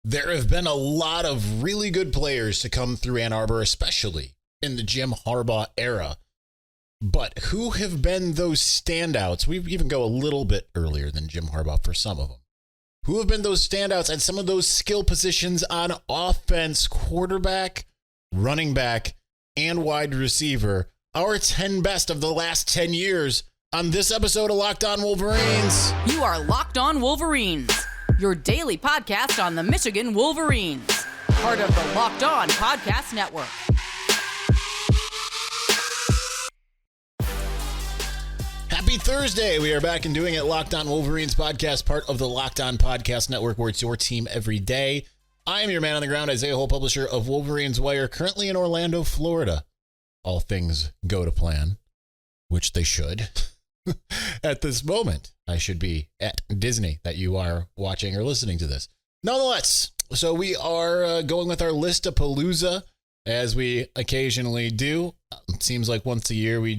There have been a lot of really good players to come through Ann Arbor, especially in the Jim Harbaugh era. But who have been those standouts? We even go a little bit earlier than Jim Harbaugh for some of them. Who have been those standouts at some of those skill positions on offense, quarterback, running back, and wide receiver? Our 10 best of the last 10 years on this episode of Locked On Wolverines. You are Locked On Wolverines, your daily podcast on the Michigan Wolverines, part of the Locked On Podcast Network. Happy Thursday. We are back and doing it. Locked On Wolverines podcast, part of the Locked On Podcast Network, where it's your team every day. I am your man on the ground, Isaiah Hull, publisher of Wolverines Wire, currently in Orlando, Florida. All things go to plan, which they should. At this moment, I should be at Disney that you are watching or listening to this. Nonetheless, so we are going with our Listapalooza, as we occasionally do. It seems like once a year we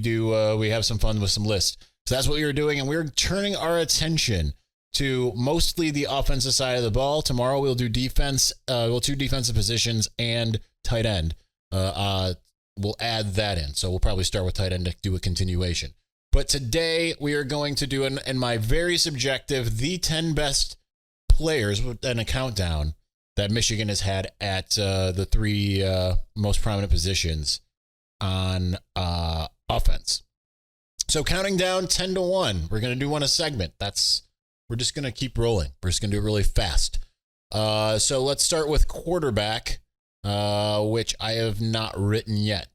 have some fun with some lists. So that's what we were doing, and we're turning our attention to mostly the offensive side of the ball. Tomorrow we'll do defense. We'll do defensive positions and tight end. We'll add that in. So we'll probably start with tight end to do a continuation. But today we are going to do, in my very subjective, the 10 best players and a countdown that Michigan has had at the three most prominent positions on offense. So counting down 10 to 1, we're going to do one a segment. We're just going to keep rolling. We're just going to do it really fast. So let's start with quarterback, which I have not written yet.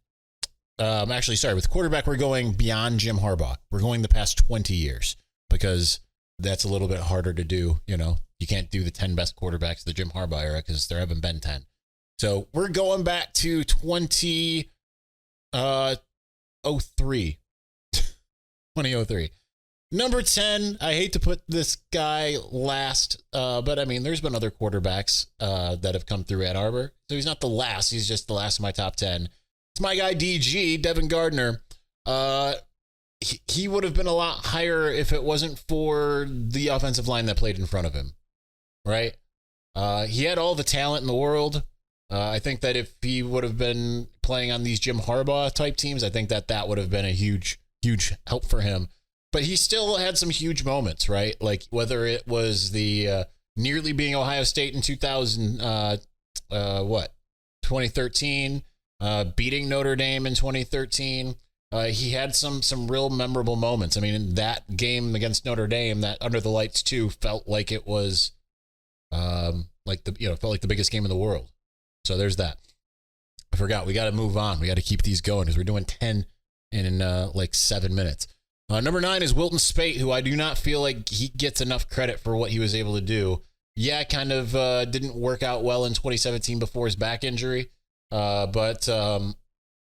With quarterback, we're going beyond Jim Harbaugh. We're going the past 20 years because that's a little bit harder to do. You know, you can't do the 10 best quarterbacks of the Jim Harbaugh era because there haven't been 10. So we're going back to 2003. 2003. Number 10, I hate to put this guy last, but I mean, there's been other quarterbacks that have come through Ann Arbor. So he's not the last. He's just the last of my top 10. It's my guy, DG, Devin Gardner. He would have been a lot higher if it wasn't for the offensive line that played in front of him, right? He had all the talent in the world. I think that if he would have been playing on these Jim Harbaugh type teams, I think that would have been a huge help for him. But he still had some huge moments, right? Like whether it was the nearly being Ohio State in 2013, beating Notre Dame in 2013. He had some real memorable moments. I mean, in that game against Notre Dame, that Under the Lights 2 felt like it was felt like the biggest game in the world. So there's that. I forgot. We got to move on. We got to keep these going because we're doing 10 in 7 minutes. Number 9 is Wilton Speight, who I do not feel like he gets enough credit for what he was able to do. Yeah, kind of didn't work out well in 2017 before his back injury. But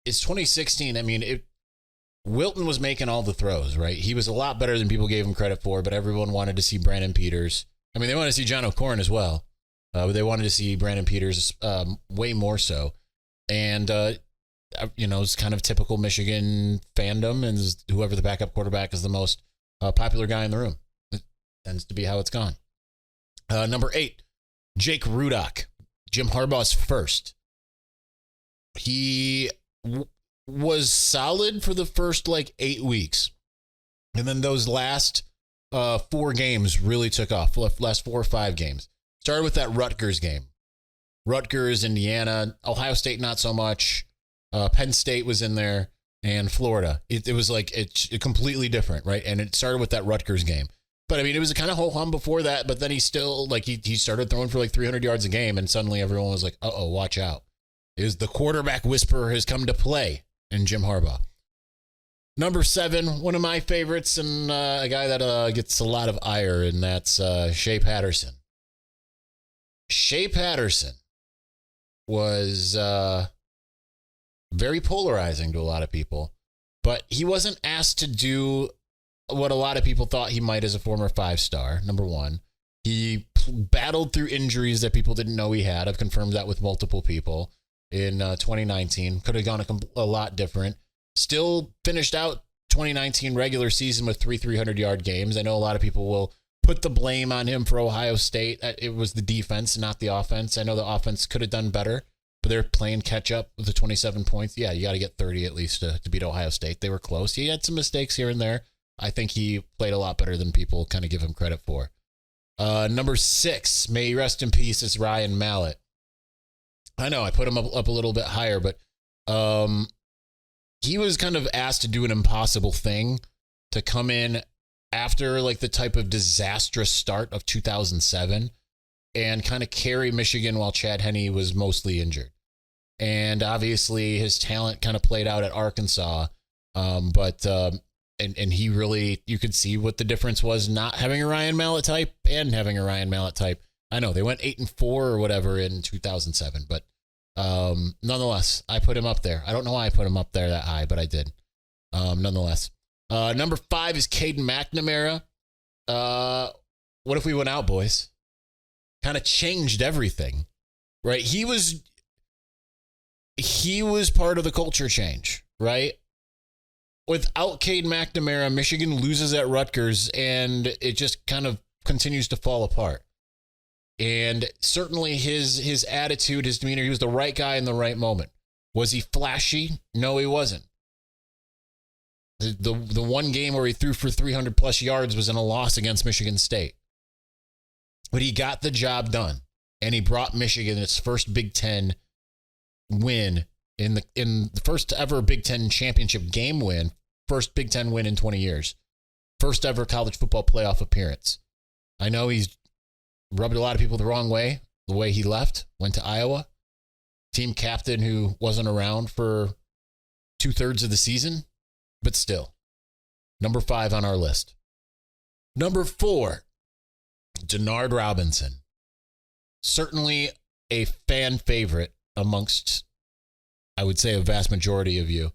it's 2016. I mean, Wilton was making all the throws, right? He was a lot better than people gave him credit for, but everyone wanted to see Brandon Peters. I mean, they wanted to see John O'Corn as well, but they wanted to see Brandon Peters way more so. And, it's kind of typical Michigan fandom, and whoever the backup quarterback is the most popular guy in the room. It tends to be how it's gone. Number 8, Jake Rudock, Jim Harbaugh's first. He was solid for the first 8 weeks. And then those last 4 games really took off. Last 4 or 5 games. Started with that Rutgers game. Rutgers, Indiana, Ohio State, not so much. Penn State was in there, and Florida. It was it's completely different, right? And it started with that Rutgers game. But I mean, it was a kind of ho-hum before that, but then he still, he started throwing for 300 yards a game, and suddenly everyone was like, uh-oh, watch out. Is the quarterback whisperer has come to play in Jim Harbaugh. Number 7, one of my favorites, and a guy that gets a lot of ire, and that's Shea Patterson. Shea Patterson was very polarizing to a lot of people, but he wasn't asked to do what a lot of people thought he might as a former 5-star, number 1. He battled through injuries that people didn't know he had. I've confirmed that with multiple people in 2019. Could have gone a lot different. Still finished out 2019 regular season with 300-yard games. I know a lot of people will put the blame on him for Ohio State. It was the defense, not the offense. I know the offense could have done better, but they're playing catch up with the 27 points. Yeah, you got to get 30 at least to beat Ohio State. They were close. He had some mistakes here and there. I think he played a lot better than people kind of give him credit for. Number 6, may he rest in peace, is Ryan Mallett. I know I put him up a little bit higher, but he was kind of asked to do an impossible thing, to come in after like the type of disastrous start of 2007 and kind of carry Michigan while Chad Henne was mostly injured. And obviously his talent kind of played out at Arkansas. But he really, you could see what the difference was not having a Ryan Mallett type and having a Ryan Mallett type. I know they went 8-4 or whatever in 2007, but nonetheless, I put him up there. I don't know why I put him up there that high, but I did. Nonetheless, number 5 is Caden McNamara. What if we went out, boys? Kind of changed everything, right? He was part of the culture change, right? Without Caden McNamara, Michigan loses at Rutgers, and it just kind of continues to fall apart. And certainly his attitude, his demeanor, he was the right guy in the right moment. Was he flashy? No, he wasn't. The one game where he threw for 300 plus yards was in a loss against Michigan State. But he got the job done, and he brought Michigan its first Big Ten win in the first ever Big Ten championship game win, first Big Ten win in 20 years, first ever college football playoff appearance. I know he's rubbed a lot of people the wrong way, the way he left, went to Iowa, team captain who wasn't around for 2/3 of the season, but still, number 5 on our list. Number 4, Denard Robinson. Certainly a fan favorite amongst, I would say, a vast majority of you.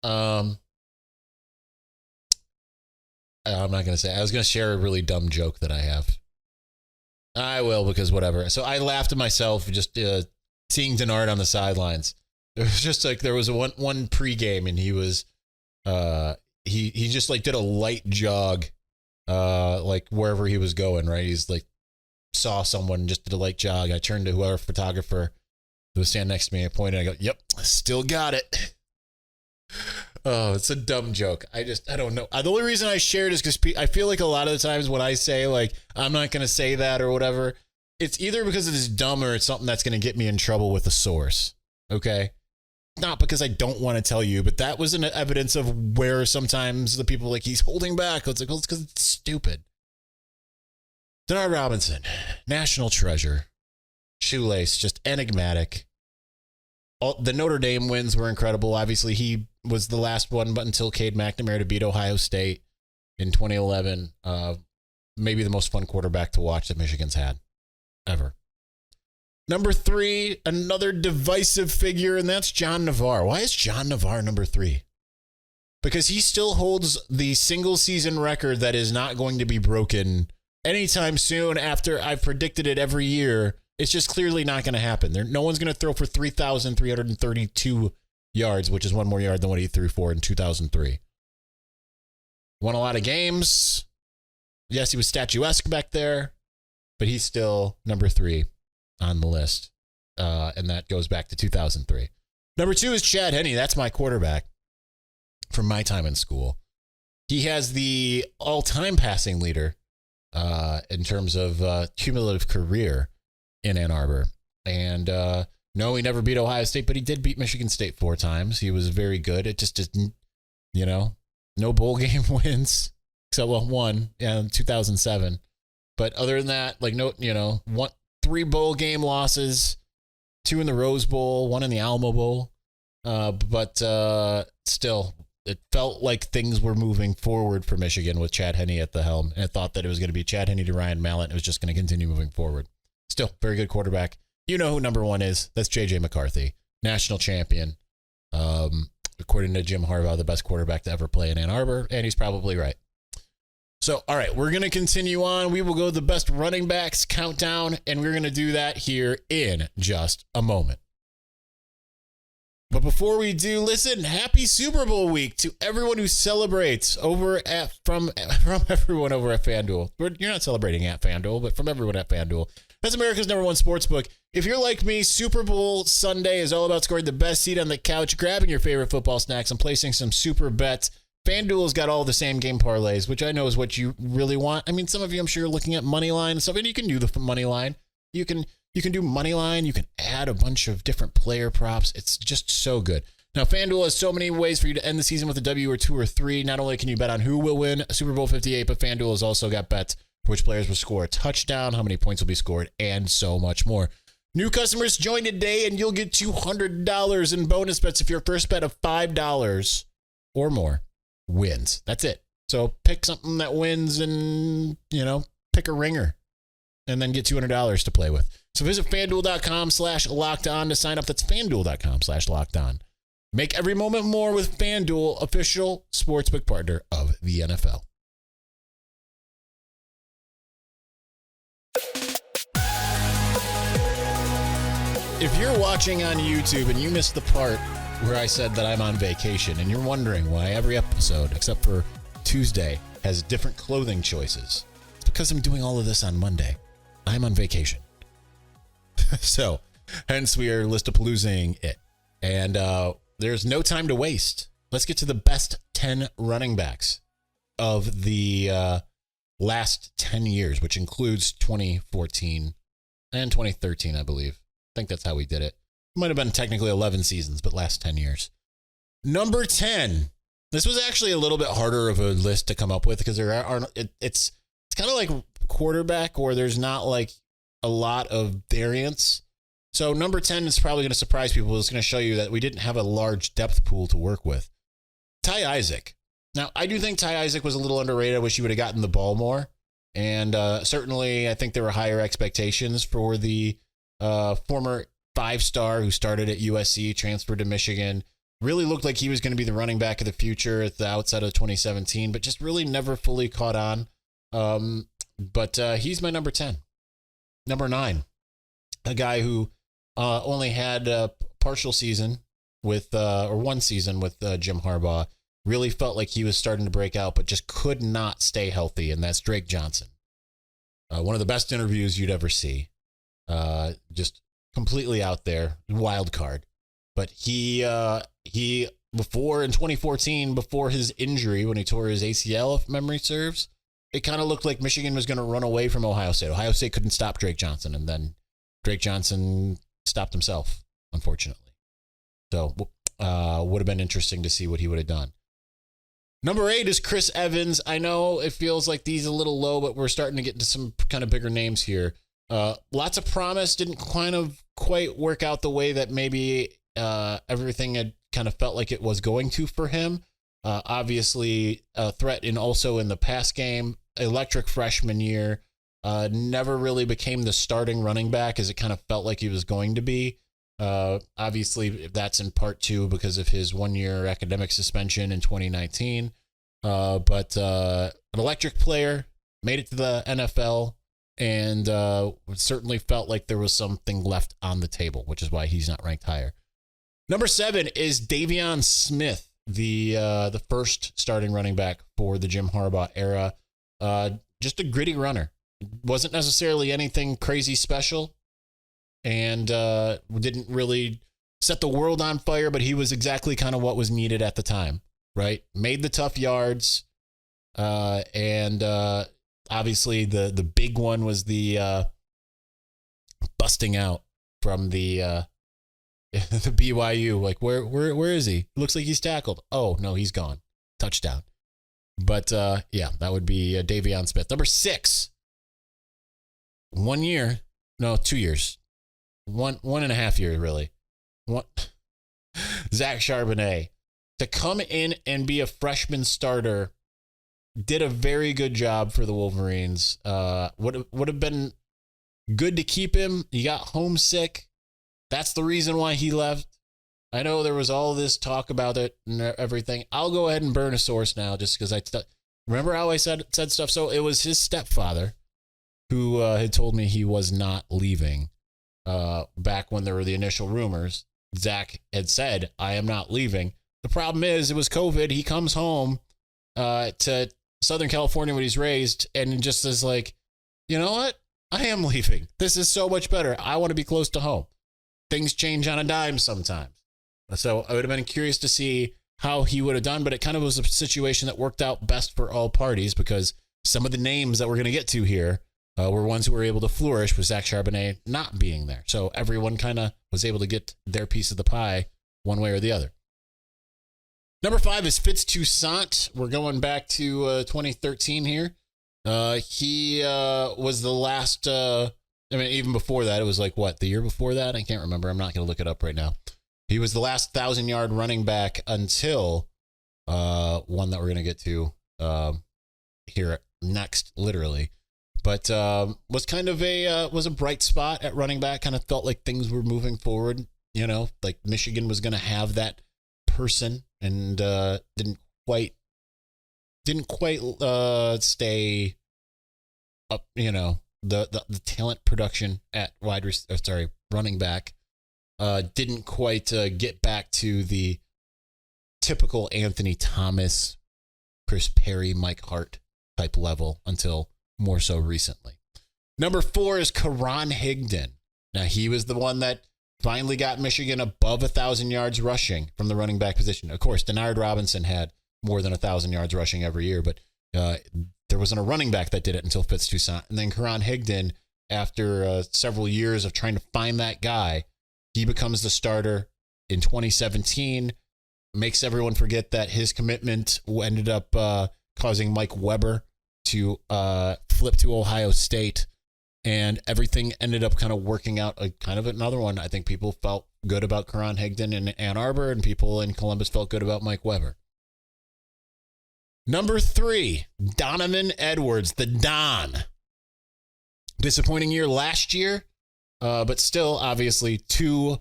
I'm not going to say. I was going to share a really dumb joke that I have. I will, because whatever. So I laughed at myself just seeing Denard on the sidelines. It was just like there was one pregame, and he was he just like did a light jog, like wherever he was going. Right, he's like saw someone and just did a light jog. I turned to whoever photographer who was standing next to me. I pointed. I go, "Yep, still got it." Oh, it's a dumb joke. I don't know. The only reason I shared is because I feel like a lot of the times when I say, like, I'm not going to say that or whatever, it's either because it is dumb or it's something that's going to get me in trouble with a source. Okay? Not because I don't want to tell you, but that was an evidence of where sometimes the people like, he's holding back. It's like, well, it's because it's stupid. Denard Robinson, national treasure, shoelace, just enigmatic. The Notre Dame wins were incredible. Obviously, he was the last one, but until Cade McNamara to beat Ohio State in 2011, maybe the most fun quarterback to watch that Michigan's had ever. Number 3, another divisive figure, and that's John Navarre. Why is John Navarre number 3? Because he still holds the single season record that is not going to be broken anytime soon. After I've predicted it every year, it's just clearly not going to happen. No one's going to throw for 3,332 yards, which is one more yard than what he threw for in 2003. Won a lot of games. Yes, he was statuesque back there, but he's still number 3 on the list. And that goes back to 2003. Number 2 is Chad Henne. That's my quarterback from my time in school. He has the all-time passing leader in terms of cumulative career in Ann Arbor. And no, he never beat Ohio State, but he did beat Michigan State 4 times. He was very good. It just didn't, no bowl game wins, except one in 2007. But other than that, like 3 bowl game losses, 2 in the Rose Bowl, 1 in the Alamo Bowl. But still, it felt like things were moving forward for Michigan with Chad Henne at the helm. And I thought that it was going to be Chad Henne to Ryan Mallett. It was just going to continue moving forward. Still, very good quarterback. You know who number 1 is. That's J.J. McCarthy, national champion. According to Jim Harbaugh, the best quarterback to ever play in Ann Arbor, and he's probably right. So, all right, we're going to continue on. We will go the best running backs countdown, and we're going to do that here in just a moment. But before we do, listen, happy Super Bowl week to everyone who celebrates from everyone over at FanDuel. You're not celebrating at FanDuel, but from everyone at FanDuel. That's America's #1 sportsbook. If you're like me, Super Bowl Sunday is all about scoring the best seat on the couch, grabbing your favorite football snacks, and placing some super bets. FanDuel's got all the same game parlays, which I know is what you really want. I mean, some of you, I'm sure, are looking at money line and stuff, and you can do the money line. You can do money line. You can add a bunch of different player props. It's just so good. Now, FanDuel has so many ways for you to end the season with a W or 2 or 3. Not only can you bet on who will win Super Bowl 58, but FanDuel has also got bets for which players will score a touchdown, how many points will be scored, and so much more. New customers join today, and you'll get $200 in bonus bets if your first bet of $5 or more wins. That's it. So pick something that wins and, pick a ringer. And then get $200 to play with. So visit FanDuel.com/LockedOn to sign up. That's FanDuel.com/LockedOn. Make every moment more with FanDuel, official sportsbook partner of the NFL. If you're watching on YouTube and you missed the part where I said that I'm on vacation and you're wondering why every episode, except for Tuesday, has different clothing choices, it's because I'm doing all of this on Monday. I'm on vacation. So, hence we are Listapaloozing it. And there's no time to waste. Let's get to the best 10 running backs of the last 10 years, which includes 2014 and 2013, I believe. I think that's how we did it. It might have been technically 11 seasons, but last 10 years. Number 10. This was actually a little bit harder of a list to come up with because there aren't. It's kind of like quarterback where there's not like a lot of variance. So number 10 is probably going to surprise people. It's going to show you that we didn't have a large depth pool to work with. Ty Isaac. Now, I do think Ty Isaac was a little underrated. I wish he would have gotten the ball more. And certainly, I think there were higher expectations for the former 5-star who started at USC, transferred to Michigan. Really looked like he was going to be the running back of the future at the outset of 2017, but just really never fully caught on. But he's my number 10. Number 9, a guy who only had a partial season with, or one season with Jim Harbaugh. Really felt like he was starting to break out, but just could not stay healthy, and that's Drake Johnson. One of the best interviews you'd ever see. Just completely out there, wild card. But he before in 2014, before his injury when he tore his ACL, if memory serves, it kind of looked like Michigan was going to run away from Ohio State. Ohio State couldn't stop Drake Johnson, and then Drake Johnson stopped himself, unfortunately. So would have been interesting to see what he would have done. Number 8 is Chris Evans. I know it feels like these a little low, but we're starting to get into some kind of bigger names here. Lots of promise, didn't quite work out the way that maybe everything had kind of felt like it was going to for him. Obviously, a threat also in the pass game. Electric freshman year. Never really became the starting running back as it kind of felt like he was going to be. Obviously, that's in part 2 because of his 1-year academic suspension in 2019. But an electric player, made it to the NFL, and certainly felt like there was something left on the table, which is why he's not ranked higher. Number 7 is Davion Smith, the first starting running back for the Jim Harbaugh era. Just a gritty runner. Wasn't necessarily anything crazy special, and didn't really set the world on fire, but he was exactly kind of what was needed at the time, right? Made the tough yards, and obviously the big one was the busting out from the BYU. Like, where is he? Looks like he's tackled. Oh, no, he's gone. Touchdown. But yeah, that would be Davion Smith. Number 6, 1 year, no, 2 years. One and a half years, really. Zach Charbonnet, to come in and be a freshman starter, did a very good job for the Wolverines. Would have been good to keep him. He got homesick. That's the reason why he left. I know there was all this talk about it and everything. I'll go ahead and burn a source now just because remember how I said stuff? So it was his stepfather who had told me he was not leaving back when there were the initial rumors. Zach had said, I am not leaving. The problem is it was COVID. He comes home to Southern California when he's raised and just is like, you know what? I am leaving. This is so much better. I want to be close to home. Things change on a dime sometimes. So I would have been curious to see how he would have done, but it kind of was a situation that worked out best for all parties because some of the names that we're going to get to here were ones who were able to flourish with Zach Charbonnet not being there. So everyone kind of was able to get their piece of the pie one way or the other. Number 5 is Fitz Toussaint. We're going back to 2013 here. He was the last, even before that, it was like, what, the year before that? I can't remember. I'm not going to look it up right now. He was the last 1,000-yard running back until one that we're going to get to here next, literally. But was kind of was a bright spot at running back. Kind of felt like things were moving forward. You know, like Michigan was going to have that person, and didn't quite stay up. You know, the talent production at running back didn't quite get back to the typical Anthony Thomas, Chris Perry, Mike Hart type level until more so recently. Number 4 is Karan Higdon. Now, he was the one that finally got Michigan above 1,000 yards rushing from the running back position. Of course, Denard Robinson had more than 1,000 yards rushing every year, but there wasn't a running back that did it until Fitz Toussaint. And then Karan Higdon, after several years of trying to find that guy, he becomes the starter in 2017, makes everyone forget that his commitment ended up causing Mike Weber to flip to Ohio State, and everything ended up kind of working out. Kind of another one. I think people felt good about Karan Higdon in Ann Arbor, and people in Columbus felt good about Mike Weber. Number 3, Donovan Edwards, the Don. Disappointing year last year, but still, obviously, two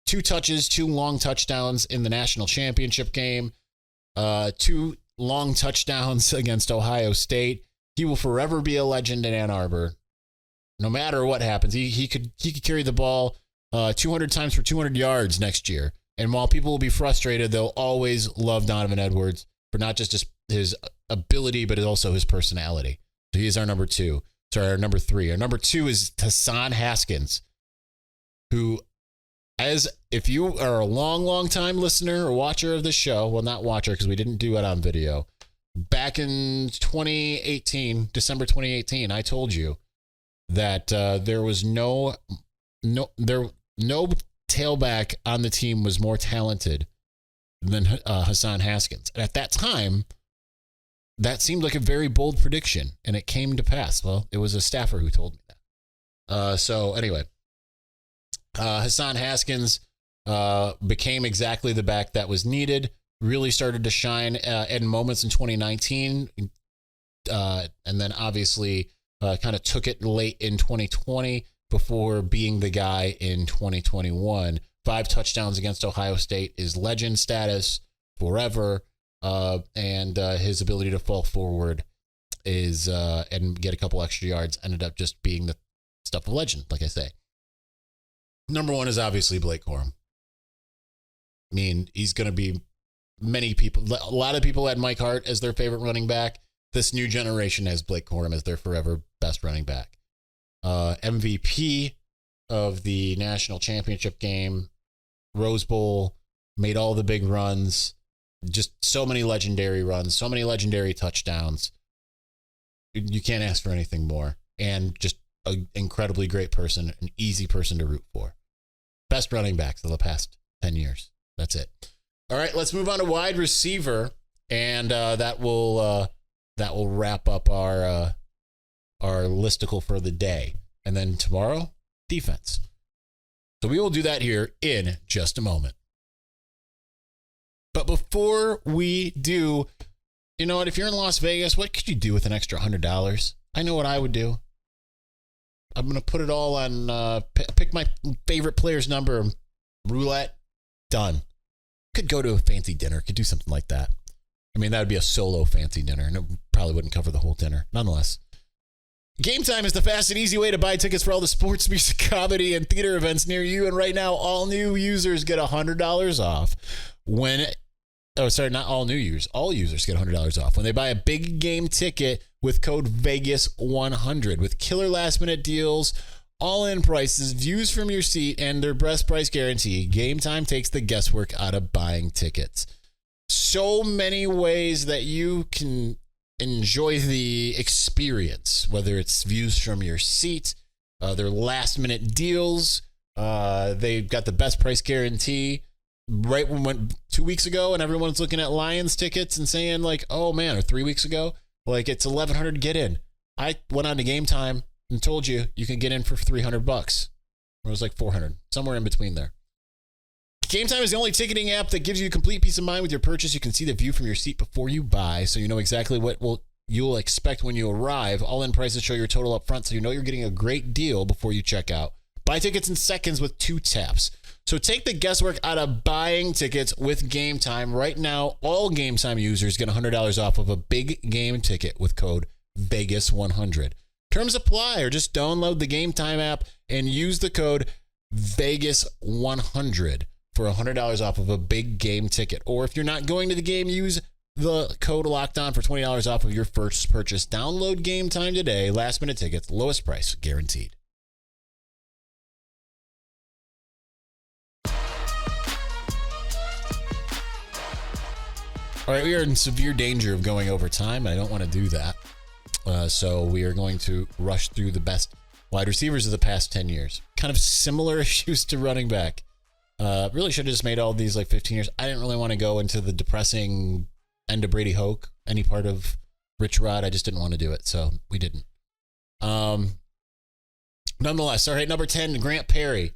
touches, 2 long touchdowns in the national championship game, 2 long touchdowns against Ohio State. He will forever be a legend in Ann Arbor. No matter what happens, he could carry the ball 200 times for 200 yards next year. And while people will be frustrated, they'll always love Donovan Edwards for not just his ability, but also his personality. So he is our number 2. Sorry, our number 3. Our number 2 is Hassan Haskins, who, if you are a long time listener or watcher of the show, well, not watcher because we didn't do it on video, back in 2018, December 2018, I told you that there was no tailback on the team was more talented than Hassan Haskins. And at that time, that seemed like a very bold prediction, and it came to pass. Well, it was a staffer who told me that. So anyway, Hassan Haskins became exactly the back that was needed, really started to shine in moments in 2019, and then obviously kind of took it late in 2020 before being the guy in 2021. 5 touchdowns against Ohio State is legend status forever, and his ability to fall forward is and get a couple extra yards ended up just being the stuff of legend, like I say. Number 1 is obviously Blake Corum. I mean, he's going to be many people. A lot of people had Mike Hart as their favorite running back. This new generation has Blake Corum as their forever best running back. MVP of the national championship game, Rose Bowl, made all the big runs. Just so many legendary runs, so many legendary touchdowns. You can't ask for anything more. And just an incredibly great person, an easy person to root for. Best running backs of the past 10 years. That's it. All right, let's move on to wide receiver, and that will wrap up our listicle for the day. And then tomorrow, defense. So we will do that here in just a moment. But before we do, you know what? If you're in Las Vegas, what could you do with an extra $100? I know what I would do. I'm going to put it all on, pick my favorite player's number, roulette, done. Could go to a fancy dinner, could do something like that. I mean, that would be a solo fancy dinner, and it probably wouldn't cover the whole dinner. Nonetheless, Gametime is the fast and easy way to buy tickets for all the sports, music, comedy, and theater events near you. And right now, all new users get $100 off not all new users. All users get $100 off when they buy a big game ticket with code VEGAS100. With killer last-minute deals, all-in prices, views from your seat, and their best price guarantee, Gametime takes the guesswork out of buying tickets. So many ways that you can enjoy the experience, whether it's views from your seat, their last-minute deals. They've got the best price guarantee. Right when went 2 weeks ago, and everyone's looking at Lions tickets and saying like, "Oh man," or 3 weeks ago, like it's $1,100 to get in. I went on to Gametime and told you can get in for $300. Or it was like $400, somewhere in between there. Gametime is the only ticketing app that gives you complete peace of mind with your purchase. You can see the view from your seat before you buy, so you know exactly what you'll expect when you arrive. All-in prices show your total up front, so you know you're getting a great deal before you check out. Buy tickets in seconds with 2 taps. So take the guesswork out of buying tickets with Gametime. Right now, all Gametime users get $100 off of a big game ticket with code VEGAS100. Terms apply, or just download the Gametime app and use the code VEGAS100 for $100 off of a big game ticket. Or if you're not going to the game, use the code LOCKEDON for $20 off of your first purchase. Download Gametime today. Last minute tickets, lowest price guaranteed. All right, we are in severe danger of going over time. I don't want to do that. So we are going to rush through the best wide receivers of the past 10 years. Kind of similar issues to running back. Really should have just made all these like 15 years. I didn't really want to go into the depressing end of Brady Hoke, any part of Rich Rod. I just didn't want to do it, so we didn't. Nonetheless, all right, number 10, Grant Perry.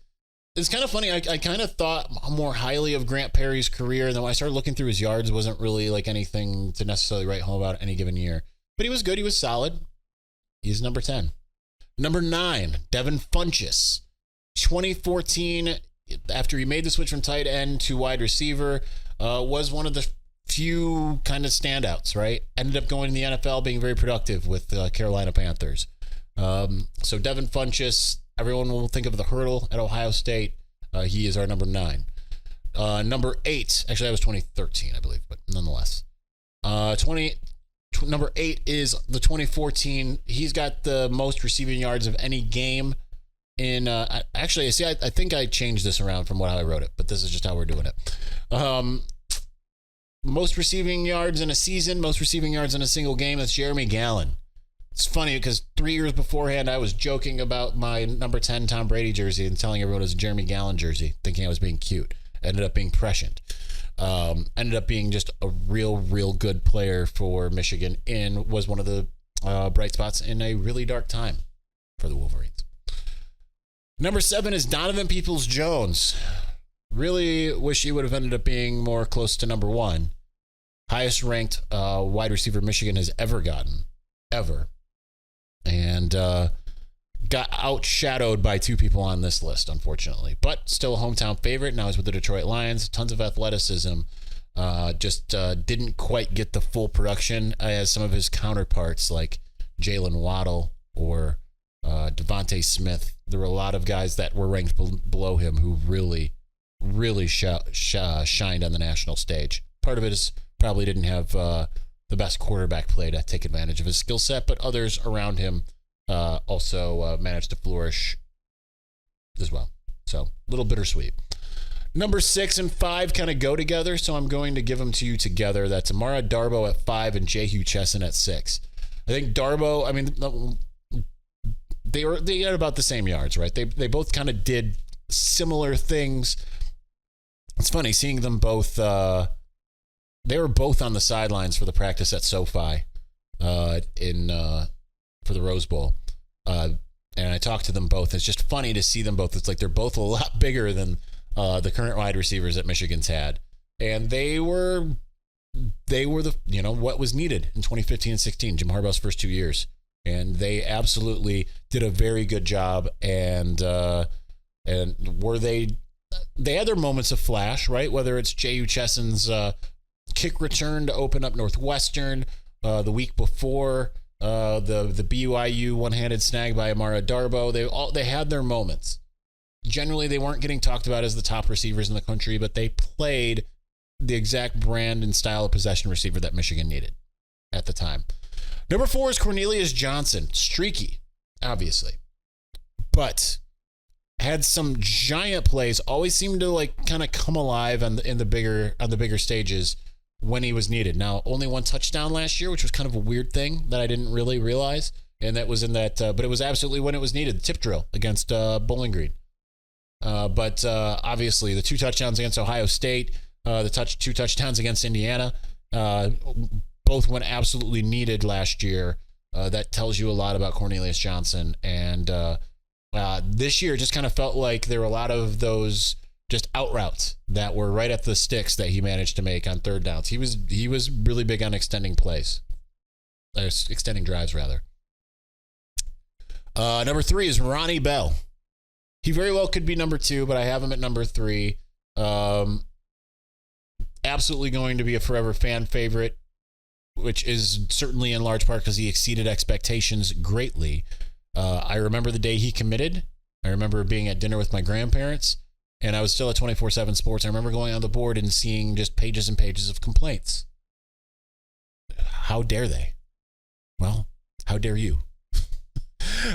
It's kind of funny. I kind of thought more highly of Grant Perry's career, and then when I started looking through his yards, wasn't really like anything to necessarily write home about any given year. But he was good. He was solid. He's number 10. Number 9, Devin Funchess. 2014, after he made the switch from tight end to wide receiver, was one of the few kind of standouts, right? Ended up going to the NFL, being very productive with Carolina Panthers. So Devin Funchess, everyone will think of the hurdle at Ohio State. He is our number 9. Number 8, actually that was 2013, I believe, but nonetheless. Number 8 is the 2014. He's got the most receiving yards of any game in, actually, see, I think I changed this around from how I wrote it, but this is just how we're doing it. Most receiving yards in a season, most receiving yards in a single game, that's Jeremy Gallon. It's funny because 3 years beforehand, I was joking about my number 10 Tom Brady jersey and telling everyone it was a Jeremy Gallon jersey, thinking I was being cute. Ended up being prescient. Ended up being just a real good player for Michigan and was one of the bright spots in a really dark time for the Wolverines. Number 7 is Donovan Peoples-Jones. Really wish he would have ended up being more close to number 1. Highest ranked wide receiver Michigan has ever gotten. Ever. And got outshadowed by 2 people on this list, unfortunately. But still a hometown favorite. Now he's with the Detroit Lions. Tons of athleticism. Just didn't quite get the full production as some of his counterparts like Jalen Waddle or Devontae Smith. There were a lot of guys that were ranked below him who really shined on the national stage. Part of it is probably didn't have the best quarterback play to take advantage of his skill set, but others around him also managed to flourish as well. So a little bittersweet. Number 6 and 5 kind of go together, so I'm going to give them to you together. That's Amara Darboh at 5 and Jehu Chesson at 6. I think Darboh, I mean, they had about the same yards, right? They both kind of did similar things. It's funny seeing them both. They were both on the sidelines for the practice at SoFi for the Rose Bowl. And I talked to them both. It's just funny to see them both. It's like they're both a lot bigger than the current wide receivers that Michigan's had. And they were the, what was needed in 2015 and 16, Jim Harbaugh's first 2 years. And they absolutely did a very good job. And were they had their moments of flash, right? Whether it's Jehu Chesson's kick return to open up Northwestern the week before, the BYU one-handed snag by Amara Darboh. They had their moments. Generally, they weren't getting talked about as the top receivers in the country, but they played the exact brand and style of possession receiver that Michigan needed at the time. Number 4 is Cornelius Johnson. Streaky, obviously, but had some giant plays. Always seemed to like kind of come alive on the bigger stages when he was needed. Now, only 1 touchdown last year, which was kind of a weird thing that I didn't really realize, and that was in that. But it was absolutely when it was needed. The tip drill against Bowling Green. But obviously, the 2 touchdowns against Ohio State, the 2 touchdowns against Indiana, both when absolutely needed last year. That tells you a lot about Cornelius Johnson. And this year just kind of felt like there were a lot of those just out routes that were right at the sticks that he managed to make on third downs. He was really big on extending plays, extending drives rather. Number 3 is Ronnie Bell. He very well could be number 2, but I have him at number 3. Absolutely going to be a forever fan favorite, which is certainly in large part because he exceeded expectations greatly. I remember the day he committed. I remember being at dinner with my grandparents, and I was still at 24/7 Sports. I remember going on the board and seeing just pages and pages of complaints. How dare they? Well, how dare you?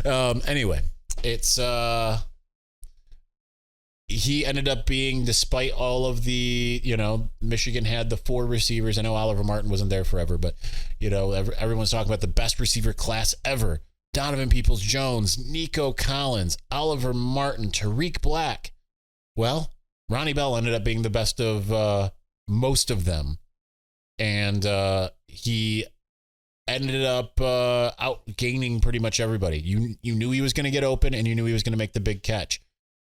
Anyway, it's he ended up being, despite all of the, Michigan had the 4 receivers. I know Oliver Martin wasn't there forever, but, everyone's talking about the best receiver class ever. Donovan Peoples-Jones, Nico Collins, Oliver Martin, Tariq Black. Well, Ronnie Bell ended up being the best of most of them. And he ended up outgaining pretty much everybody. You knew he was going to get open, and you knew he was going to make the big catch.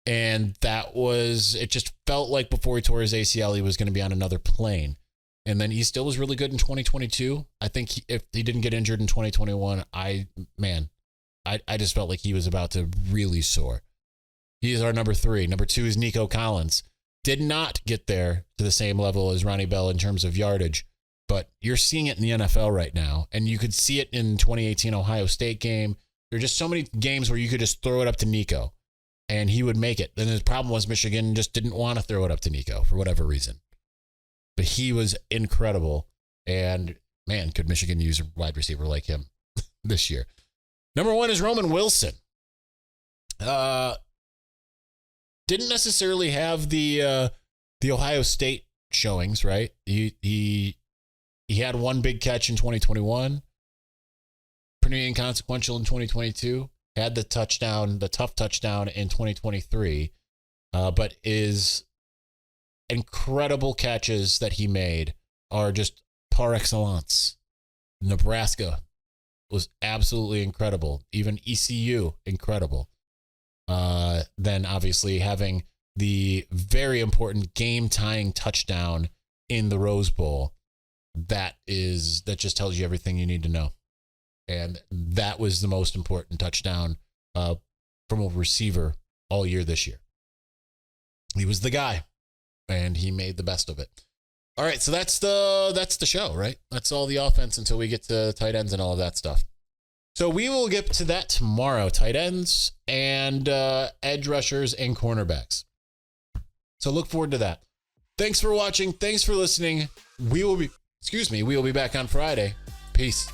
And it just felt like before he tore his ACL, he was going to be on another plane. And then he still was really good in 2022. I think if he didn't get injured in 2021, I just felt like he was about to really soar. He is our number 3. Number 2 is Nico Collins. Did not get there to the same level as Ronnie Bell in terms of yardage, but you're seeing it in the NFL right now. And you could see it in 2018 Ohio State game. There are just so many games where you could just throw it up to Nico and he would make it. Then the problem was Michigan just didn't want to throw it up to Nico for whatever reason. But he was incredible. And, man, could Michigan use a wide receiver like him this year? Number 1 is Roman Wilson. Didn't necessarily have the Ohio State showings, right? He had 1 big catch in 2021. Pretty inconsequential in 2022. Had the tough touchdown in 2023. But his incredible catches that he made are just par excellence. Nebraska was absolutely incredible. Even ECU, incredible. Then obviously having the very important game-tying touchdown in the Rose Bowl, that just tells you everything you need to know. And that was the most important touchdown from a receiver all year this year. He was the guy, and he made the best of it. All right, so that's the show, right? That's all the offense until we get to tight ends and all of that stuff. So we will get to that tomorrow, tight ends and edge rushers and cornerbacks. So look forward to that. Thanks for watching. Thanks for listening. We will be back on Friday. Peace.